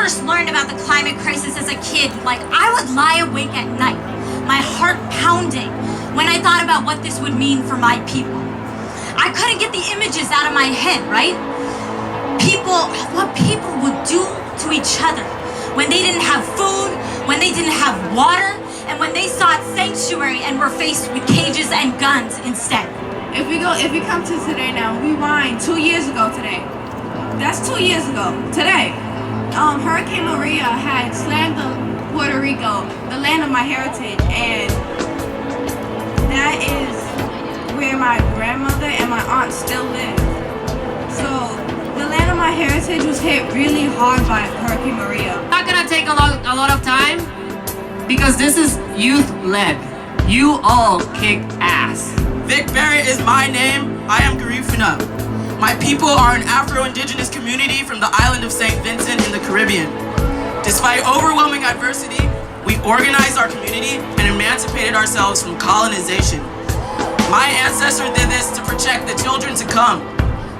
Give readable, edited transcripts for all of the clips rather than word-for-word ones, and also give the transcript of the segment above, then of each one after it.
first learned about the climate crisis as a kid, I would lie awake at night, my heart pounding, when I thought about what this would mean for my people. I couldn't get the images out of my head, right? What people would do to each other when they didn't have food, when they didn't have water, and when they sought sanctuary and were faced with cages and guns instead. If we come to today now, rewind 2 years ago today. That's 2 years ago. Today, Hurricane Maria had slammed Puerto Rico, the land of my heritage, and that is where my grandmother and my aunt still live. So the land of my heritage was hit really hard by Hurricane Maria. Not gonna take a lot of time because this is youth-led. You all kick ass. Vic Barrett is my name. I am Garifuna. My people are an Afro-Indigenous community from the island of St. Vincent in the Caribbean. Despite overwhelming adversity, we organized our community and emancipated ourselves from colonization. My ancestor did this to protect the children to come.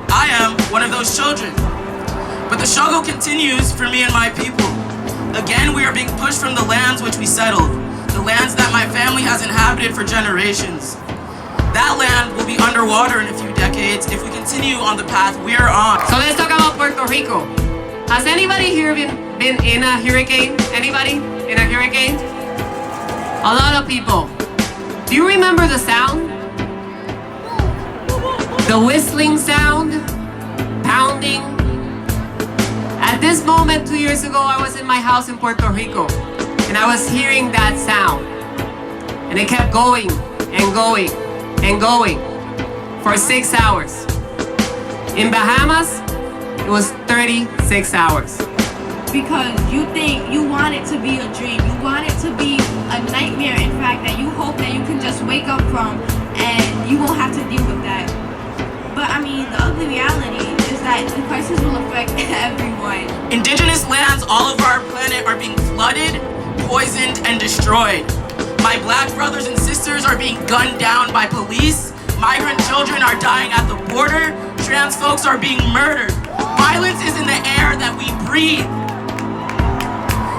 I am one of those children. But the struggle continues for me and my people. Again, we are being pushed from the lands which we settled, the lands that my family has inhabited for generations. That land will be underwater in a few decades if we continue on the path we're on. So let's talk about Puerto Rico. Has anybody here been in a hurricane? Anybody in a hurricane? A lot of people. Do you remember the sound? The whistling sound? Pounding? At this moment 2 years ago, I was in my house in Puerto Rico and I was hearing that sound. And it kept going and going and going for 6 hours. In Bahamas, it was 36 hours. Because you want it to be a dream. You want it to be a nightmare, in fact, that you hope that you can just wake up from and you won't have to deal with that. But I mean, the ugly reality is that the crisis will affect everyone. Indigenous lands all over our planet are being flooded, poisoned, and destroyed. My black brothers and sisters are being gunned down by police. Migrant children are dying at the border. Trans folks are being murdered. Violence is in the air that we breathe.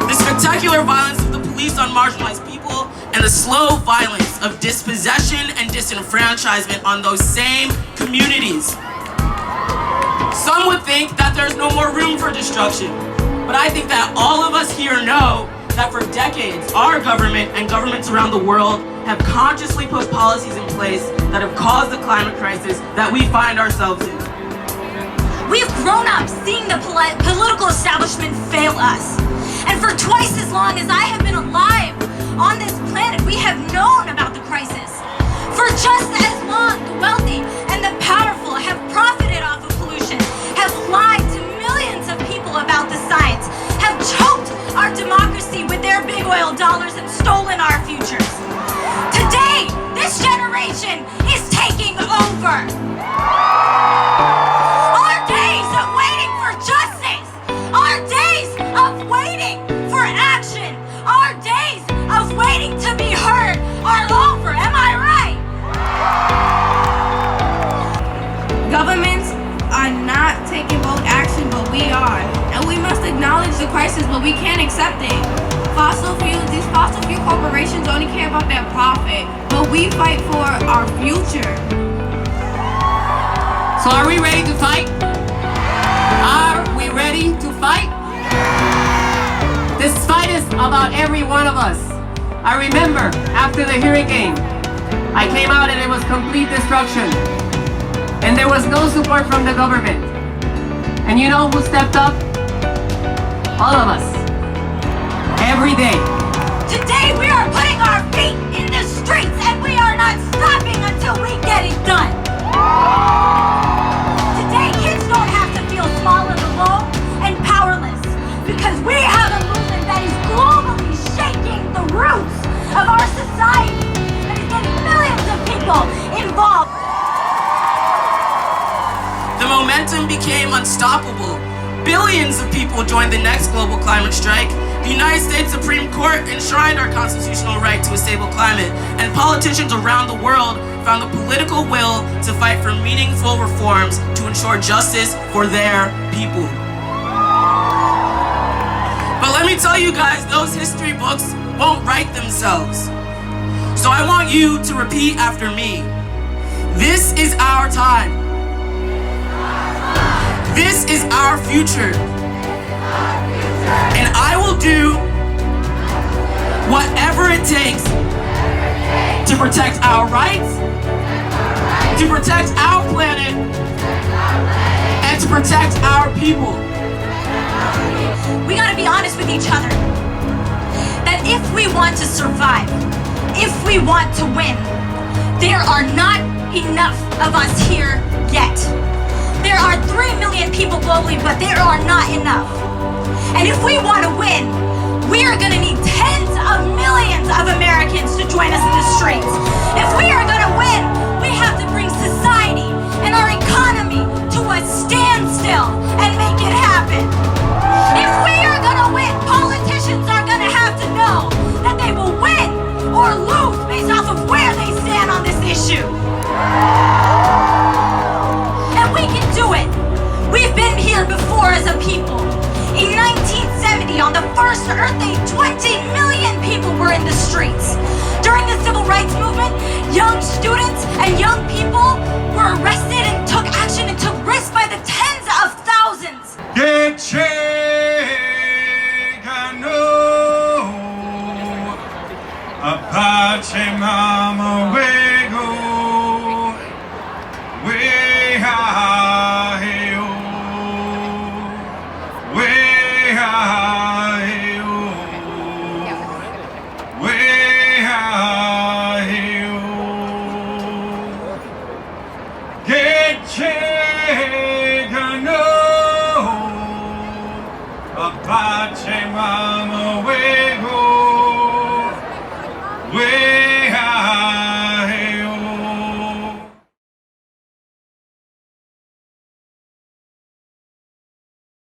The spectacular violence of the police on marginalized people and the slow violence of dispossession and disenfranchisement on those same communities. Some would think that there's no more room for destruction, but I think that all of us here know that for decades, our government and governments around the world have consciously put policies in place that have caused the climate crisis that we find ourselves in. We've grown up seeing the political establishment fail us. And for twice as long as I have been alive on this planet, we have known about the crisis. For just as long, the wealthy and the powerful have profited off of pollution, have lied to millions of people about the science, have choked our democracy with their big oil dollars and stolen our futures. Today, this generation is taking over. Our days of waiting for justice, our days of waiting for action, our days of waiting to be heard are over. Am I right? Governments are not taking bold action, but we are. And we must acknowledge the crisis, but we can't accept it. These fossil fuel corporations only care about their profit, but we fight for our future. So are we ready to fight? Are we ready to fight? This fight is about every one of us. I remember after the hurricane, I came out and it was complete destruction. And there was no support from the government. And you know who stepped up? All of us. Every day. Today we are putting our feet in the streets and we are not stopping until we get it done. Today kids don't have to feel small and alone and powerless because we have a movement that is globally shaking the roots of our society and is getting millions of people involved. The momentum became unstoppable. Billions of people joined the next global climate strike. The United States Supreme Court enshrined our constitutional right to a stable climate, and politicians around the world found the political will to fight for meaningful reforms to ensure justice for their people. me tell you guys, those history books won't write themselves. So I want you to repeat after me. This is our time. This is our future. And I will do whatever it takes to protect our rights, to protect our planet, and to protect our people. We gotta be honest with each other. That if we want to survive, if we want to win, there are not enough of us here yet. There are 3 million people globally, but there are not enough. And if we want to win, we are gonna need tens of millions of Americans to join us in the streets. If we are gonna win, we have to bring society and our economy to a standstill and make it happen. If we are gonna win, politicians are gonna have to know that they will win or lose based off of where they stand on this issue. And we can do it. We've been here before as a people. In 1970, on the first Earth Day, 20 million people were in the streets. During the Civil Rights Movement, young students and young people were arrested and took action and took risks by the tens of thousands. Que Che ganó, Apache Mama Wego, Way-ha-hey-oh, Way-ha-hey-oh, Way-ha-hey-oh, Que Che ganó, Apache Mama Way.